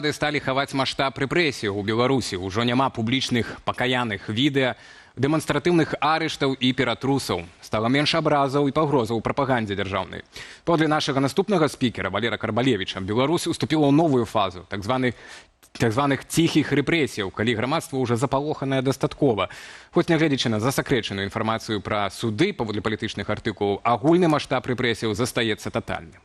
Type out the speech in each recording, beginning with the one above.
Сталі хаваць маштаб рэпрэсіяў у Беларусі. Ужо няма публічных пакаяных відэа, дэманстратыўных арыштаў і ператрусаў. Стала менш абразаў і пагрозаў у прапагандзе дзяржаўнай. Подле нашага наступнага спікера Валера Карбалевіча Беларусь уступіла ў новую фазу, так званых ціхіх рэпрэсіяў, калі грамадства ўжо запалоханае дастаткова. Хоць нягледзячы на засакрэчаную інфармацыю пра суды паводле палітычных артыкулаў, агульны маштаб рэпрэсіяў застаецца татальным.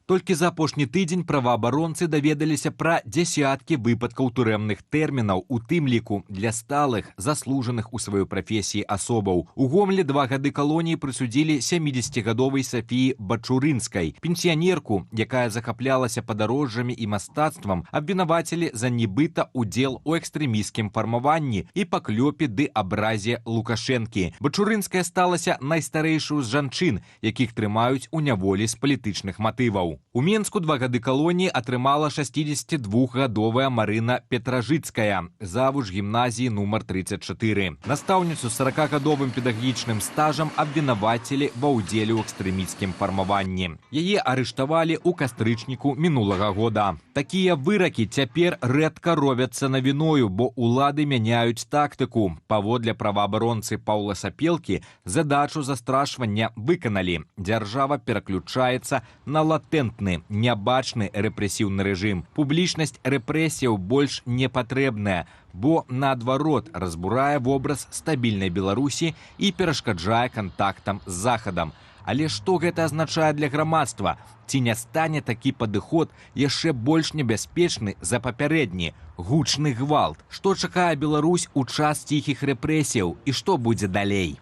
Толькі за апошні тыдзень праваабаронцы даведаліся пра дзясяткі выпадкаў турэмных тэрмінаў, у тым ліку для сталых, заслужаных у сваёй прафесіі асобаў. У Гомелі 2 гады калоніі прысудзілі 70-гадовай Сафіі Бачурынскай. Пенсіянерку, якая захаплялася падарожжамі і мастацтвам, абвінавацілі за нібыта удзел у экстрэмісцкім фармаванні і паклёпе ды абразе Лукашэнкі. Бачурынская сталася найстарэйшую з жанчын, якіх трымаюць у няволі з палітычных матываў. У Менску 2 гады калоніі атрымала 62-гадовая Марына Петражыцкая, завуч гімназіі нумар 34. Настаўніцу з 40-гадовым педагагічным стажам абвінавацілі ва ўдзеле ў экстрэмісцкім фармаванні. Яе арыштавалі ў кастрычніку мінулага года. Такія выракі цяпер рэдка робяцца навіною, бо ўлады мяняюць тактыку. Паводле праваабаронцы Паўла Сапелкі, задачу застрашвання выканалі. Дзяржава пераключаецца на латэнтны, нябачны рэпрэсіўны рэжым. Публічнасць рэпрэсіяў больш не патрэбная, бо, наадварот, разбурае вобраз стабільнай Беларусі і перашкаджае кантактам з Захадам. Але што гэта азначае для грамадства? Ці не стане такі падыход яшчэ больш небяспечны за папярэдні? Гучны гвалт. Што чакае Беларусь у час ціхіх рэпрэсіяў і што будзе далей?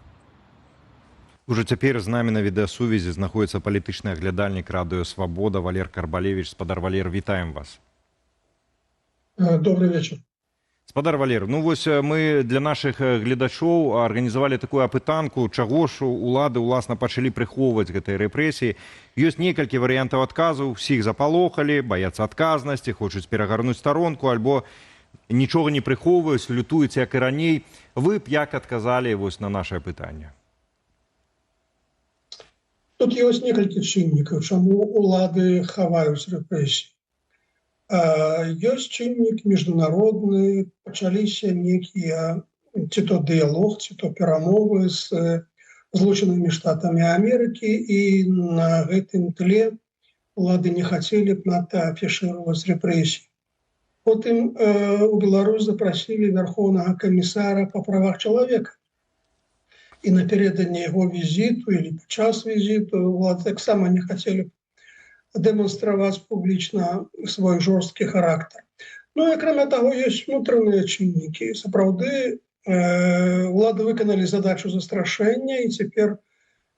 Ужо цяпер з намі на відэасувязі знаходзіцца палітычны аглядальнік радыё «Свабода» Валер Карбалевіч. Спадар Валер, вітаем вас. Добрый вечер. Спадар Валер, ну вось мы для нашых гледачоў арганізавалі такую апытанку, чаго ж улады ўласна пачалі прыхоўваць гэтай рэпрэсіі. Ёсць некалькі варыянтаў адказу, усіх запалохалі, баяцца адказнасці, хочуць перагарнуць старонку, альбо нічога не прыхоўваюць, лютуюць як і раней. Вы б як адказалі вось на нашае пытанне? Тут ёсць некалькі чыннікаў, чаму улады хаваюць рэпрэсіі. Ёсць чыннік міжнародны, пачаліся некія ці то дыялог, ці то перамовы з Злучанымі Штатамі Амерыкі, і на гэтым тле улады не хацелі б надта афішыраваць рэпрэсіі. Потым у Беларусь запрасілі Верховнага камісара па правах чалавека. І напярэдадні яго візіту или падчас візіту улады таксама не хацелі дэманстраваць публічна свой жорсткі характар. Ну і акрамя таго, ёсць унутраныя чыннікі. Сапраўды улады выканалі задачу застрашэння і цяпер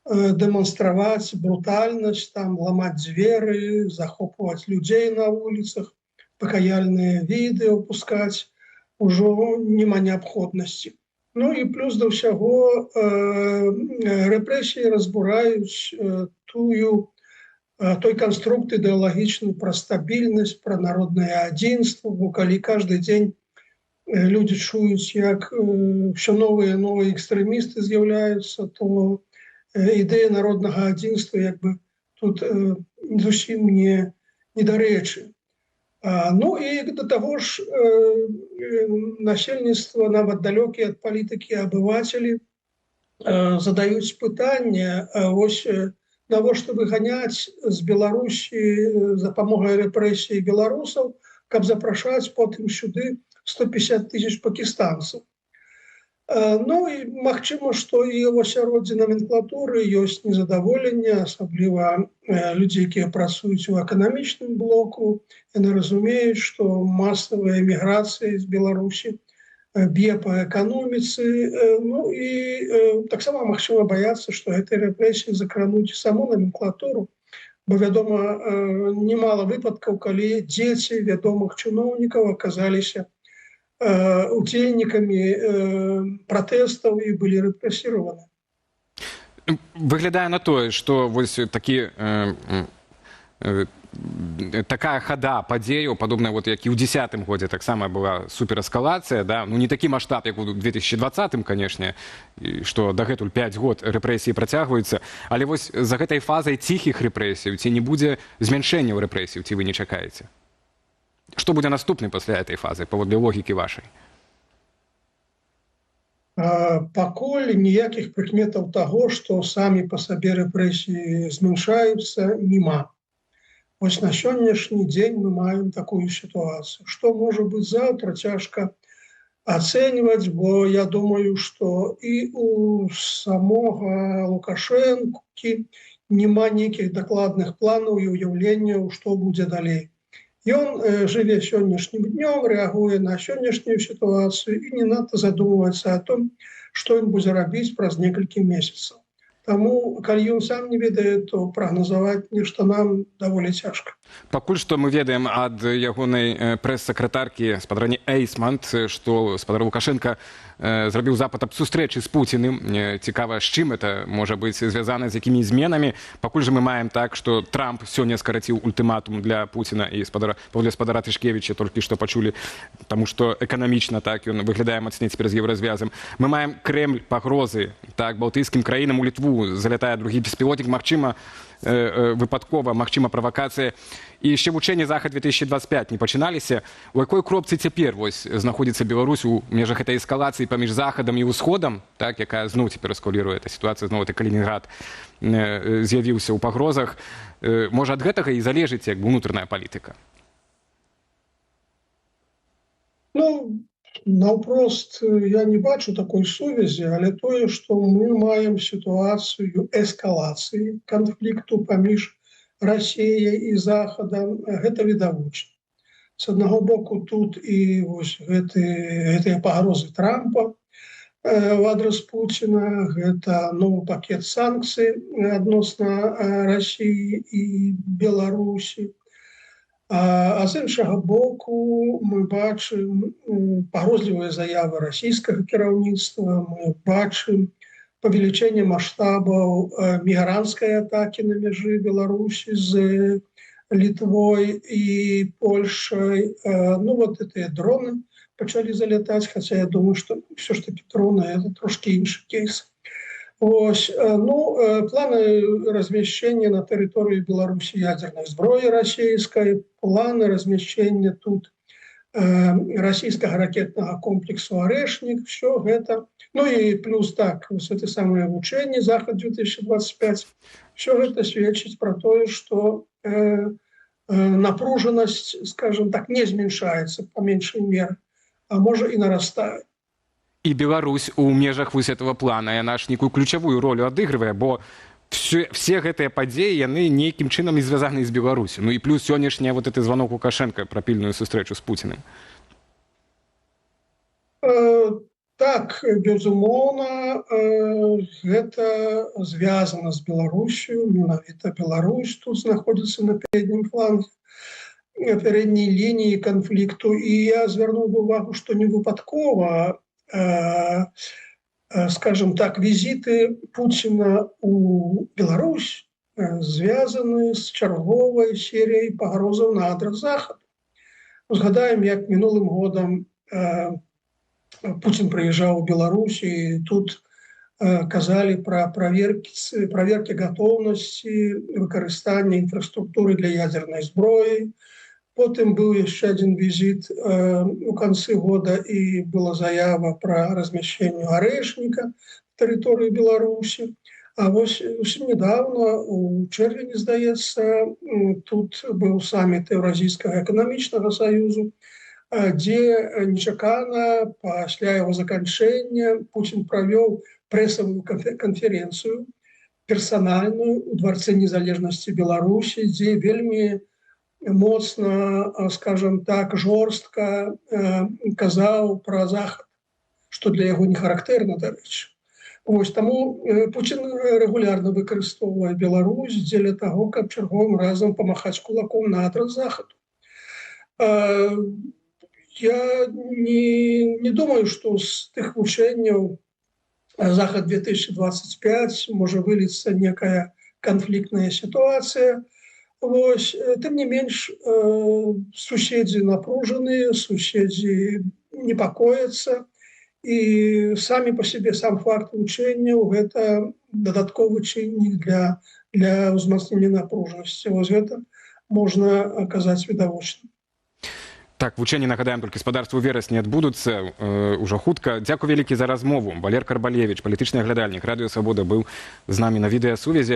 дэманстраваць брутальнасць, там ламаць дзверы, захопваць людзей на вуліцах, пакаяльныя відэа пускаць ужо няма неабходнасці. Ну і плюс да ўсяго рэпрэсіі разбураюць той канструкт ідэалагічны пра стабільнасць, пра народнае адзінства, бо калі кожны дзень людзі чуюць, як ўсё новыя і новыя экстрэмісты з'яўляюцца, то ідэя народнага адзінства як бы тут зусім не дарэчы. Ну і да таго ж насельніцтва, нават далёкія ад палітыкі абывацелі, задаюць пытанне, вось навошта выганяць з Беларусі за дапамогай рэпрэсій беларусаў, каб запрашаць потым сюды 150 000 пакістанцаў. Ну і магчыма, што і ў асяроддзі номенклатуры ёсць незадаволенне, асабліва людзі, якія працуюць у эканамічным блоку. Яны разумеюць, што масавая эміграцыя з Беларусі б'е па эканоміцы. Ну і таксама магчыма баяцца, што гэтыя рэпрэсіі закрануць саму номенклатуру, бо, вядома, немало выпадкаў, калі дзеці вядомых чыноўнікаў аказаліся удзельнікамі пратэстаў і былі рэпрэсіраваны. Выглядае на тое, што вось такая хада падзеяў, падобная, як і ў 2010 годзе, таксама была суперэскалацыя, да? Ну, не такі маштаб, як у 2020, канешне, што дагэтуль 5 год рэпрэсіі працягваюцца, але вось за гэтай фазай ціхіх рэпрэсіяў ці не будзе змяншэнняў рэпрэсіяў, ці вы не чакаеце? Што будзе наступны пасля этой фазы, паводле логікі вашай? Пакуль ніякіх прыкметаў таго, што самі па сабе рэпрэсіі змяншаюцца, няма. Вось на сённяшні дзень мы маем такую сітуацыю. Што можа быць заўтра, цяжка ацэньваць, бо я думаю, што і у самога Лукашэнкі няма нейкіх дакладных планаў і ўяўленняў, што будзе далей. Ён жыве сённяшнім днём, рэагуе на сённяшнюю сітуацыю і не надта задумваецца о том, што ён будзе рабіць праз некалькі месяцаў. Таму, калі ён сам не ведае, то прагназаваць нешта нам даволі цяжка. Пакуль што мы ведаем ад ягонай прэс-сакратаркі спадарні Эйсмант, што спадар Лукашенка зрабіў запыт аб сустрэчы з Пуціным. Цікава, з чым это можа быць звязана, з якімі зменамі. Пакуль жа мы маем так, што Трамп сёння скараціў ультыматум для Пуціна і паводле спадара Тышкевіча толькі што пачулі, таму што эканамічна так ён выглядае мацней цяпер з еўразвязам. Мы маем Крэмль пагрозы так балтыйскім краінам, у Літву залятае другі беспілотнік, магчыма, выпадкова, магчыма, правакацыя. І яшчэ вучэнні Захад-2025 не пачыналіся. У якой кропцы цяпер знаходзіцца Беларусь у межах этой эскалацыі паміж Захадам і Усходам, так, якая зноў цяпер эскаліруе эта сітуацыя, зноў это Калінінград з'явіўся ў пагрозах. Можа, ад гэтага і залежыць як унутраная палітыка? Ну, наўпрост я не бачу такой сувязі, але тое, што мы маем сітуацыю эскалацыі канфлікту паміж Расіяй і Захадам, гэта відавочна. З аднаго боку, тут і гэтыя пагрозы Трампа в адрес Пуціна, гэта новы пакет санкцый адносна Расіі і Беларусі. А з іншага боку, мы бачым пагрозлівыя заявы расійскага кіраўніцтва, мы бачым павелічэнне маштабаў мігрантскай атакі на мяжы Беларусі з Літвой і Польшай. Ну, вот гэтыя дроны пачалі залятаць, хаця я думаю, што все ж таки дроны – это трошки іншы кейс. Ось, ну, планы размяшчэння на тэрыторыі Беларусі ядзернай зброі расійскай, планы размяшчэння тут расійскага ракетнага комплексу «Арэшнік», все гэта. Ну і плюс так, гэта самае вучэнне Захад-2025, все гэта сведчыць пра тое, што напружанасць, скажем так, не зменшаецца па меншай меры, а можа і нарастае. І Беларусь у межах вось этого плана, яна ж некую ключавую ролю адыгрывае, бо все гэтыя падзеі, яны нейкім чынам і звязаны з Беларусю. Ну і плюс сённяшні вот этот звонок Лукашенка пра пільную сустрэчу з Пуціным. Так, безумоўна, гэта звязана з Беларусю, менавіта Беларусь тут знаходзіцца на пярэднім фланзе, пярэдняй лініі канфлікту. І я звярнуў увагу, што не выпадкова, скажем так, візіты Пуціна у Беларусь звязаны з чарговай серыяй пагрозаў на адрас Захаду. Згадаем, як мінулым годам Пуцін прыязджаў у Беларусь, і тут казалі пра праверкі гатоўнасці выкарыстання інфраструктуры для ядзернай зброі. Потым быў яшчэ адзін візіт у канцы года, і была заява пра размяшчэнне «Арэшніка» на тэрыторыі Беларусі. А вось недавно, у чэрвені, здаецца, тут быў саміт Еўразійскага эканамічнага саюзу, дзе нечакана пасля яго заканчэння Пуцін правёў прэсавую канферэнцыю персанальную у Дварцы незалежнасці Беларусі, дзе вельмі моцна, скажем так, жорстка казаў пра Захад, што для яго не характэрна, дарэчы. Вось, таму Пуцін рэгулярна выкарыстоўвае Беларусь дзеля таго, каб чарговым разам памахаць кулаком на адрас Захаду. Я не думаю, што з тых вучэнняў Захад-2025 можа выліцца некая канфліктная сітуацыя. Вось, тым не менш, суседзі напружаныя, суседзі непакояцца, і самі па сабе сам факт вучэнняў – гэта дадатковы чыннік для ўзмацнення напружанасці. Вось гэта можна казаць відавочна. Так, вучэнні, нагадаем, толькі спадарству верасні адбудуцца ўжо хутка. Дзякуй вялікі за размову. Валер Карбалевіч, палітычны аглядальнік Радыё Свабода, быў з намі на відэасувязі.